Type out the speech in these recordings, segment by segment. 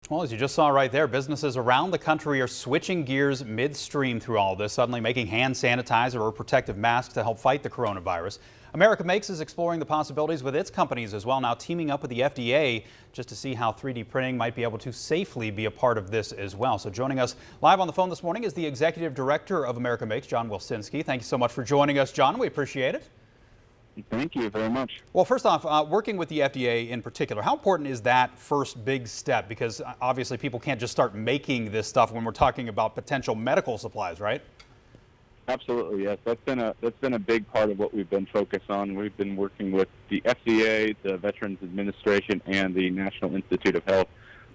Well, as you just saw right there, businesses around the country are switching gears midstream through all this, suddenly making hand sanitizer or protective masks to help fight the coronavirus. America Makes is exploring the possibilities with its companies as well, now teaming up with the FDA just to see how 3D printing might be able to safely be a part of this as well. So joining us live on the phone this morning is the Executive Director of America Makes, John Wilsinski. Thank you so much for joining us, John. We appreciate it. Thank you very much. Well, first off, working with the FDA in particular, how important is that first big step? Because obviously people can't just start making this stuff when we're talking about potential medical supplies, right? Absolutely, yes. That's been a big part of what we've been focused on. We've been working with the FDA, the Veterans Administration, and the National Institute of Health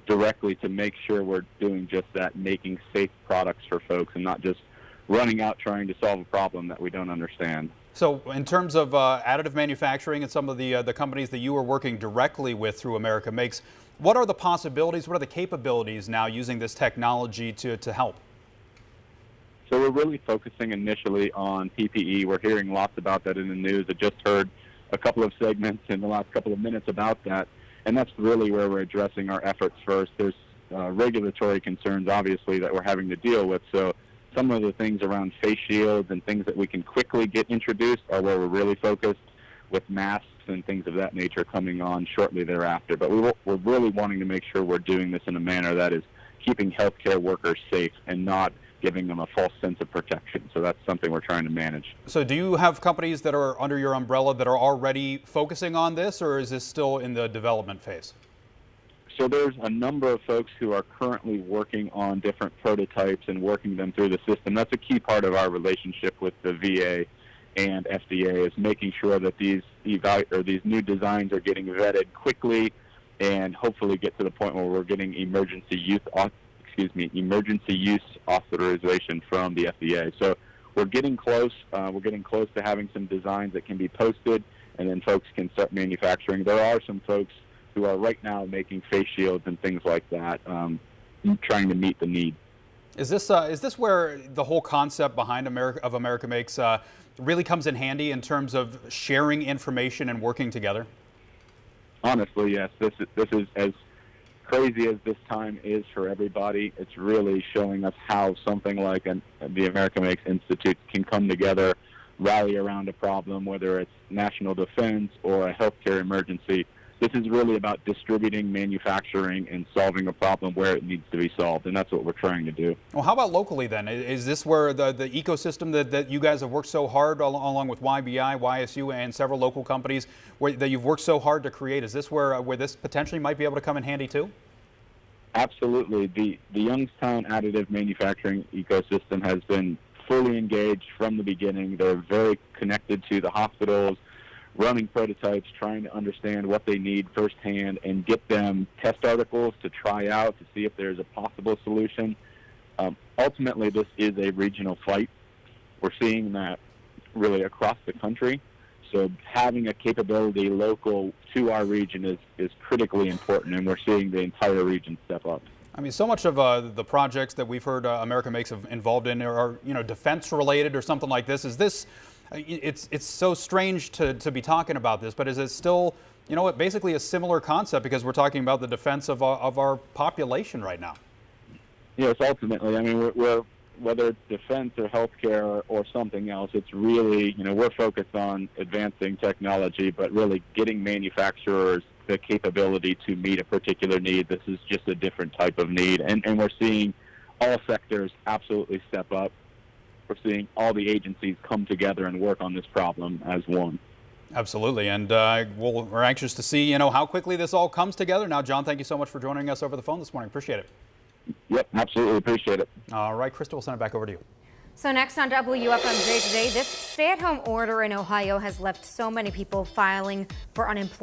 directly to make sure we're doing just that, making safe products for folks and not just running out trying to solve a problem that we don't understand. So in terms of additive manufacturing and some of the companies that you are working directly with through America Makes, what are the possibilities, what are the capabilities now using this technology to help? So we're really focusing initially on PPE. We're hearing lots about that in the news. I just heard a couple of segments in the last couple of minutes about that, and that's really where we're addressing our efforts first. There's regulatory concerns, obviously, that we're having to deal with. So some of the things around face shields and things that we can quickly get introduced are where we're really focused, with masks and things of that nature coming on shortly thereafter. But we're really wanting to make sure we're doing this in a manner that is keeping healthcare workers safe and not giving them a false sense of protection. So that's something we're trying to manage. So do you have companies that are under your umbrella that are already focusing on this, or is this still in the development phase? So there's a number of folks who are currently working on different prototypes and working them through the system. That's a key part of our relationship with the VA and FDA, is making sure that these new designs are getting vetted quickly and hopefully get to the point where we're getting emergency use authorization from the FDA. So we're getting close. We're getting close to having some designs that can be posted, and then folks can start manufacturing. There are some folks who are right now making face shields and things like that, trying to meet the need. Is this where the whole concept behind America Makes really comes in handy in terms of sharing information and working together? Honestly, yes. This is as crazy as this time is for everybody. It's really showing us how something like the America Makes Institute can come together, rally around a problem, whether it's national defense or a healthcare emergency. This is really about distributing, manufacturing, and solving a problem where it needs to be solved, and that's what we're trying to do. Well, how about locally then? Is this where the ecosystem that you guys have worked so hard, along with YBI, YSU, and several local companies that you've worked so hard to create, is this where this potentially might be able to come in handy too? Absolutely. The Youngstown additive manufacturing ecosystem has been fully engaged from the beginning. They're very connected to the hospitals, running prototypes, trying to understand what they need firsthand and get them test articles to try out to see if there's a possible solution. Ultimately, this is a regional fight. We're seeing that really across the country. So having a capability local to our region is critically important, and we're seeing the entire region step up. I mean, so much of the projects that we've heard America Makes involved in are defense related or something like this. Is this? It's so strange to be talking about this, but is it still, basically a similar concept, because we're talking about the defense of our population right now? Yes, ultimately. I mean, whether it's defense or healthcare or something else, it's really, we're focused on advancing technology, but really getting manufacturers the capability to meet a particular need. This is just a different type of need, and we're seeing all sectors absolutely step up. We're seeing all the agencies come together and work on this problem as one. Absolutely, and we're anxious to see, how quickly this all comes together. Now, John, thank you so much for joining us over the phone this morning. Appreciate it. Yep, absolutely appreciate it. All right, Krista, we'll send it back over to you. So next on WFMJ today, this stay-at-home order in Ohio has left so many people filing for unemployment.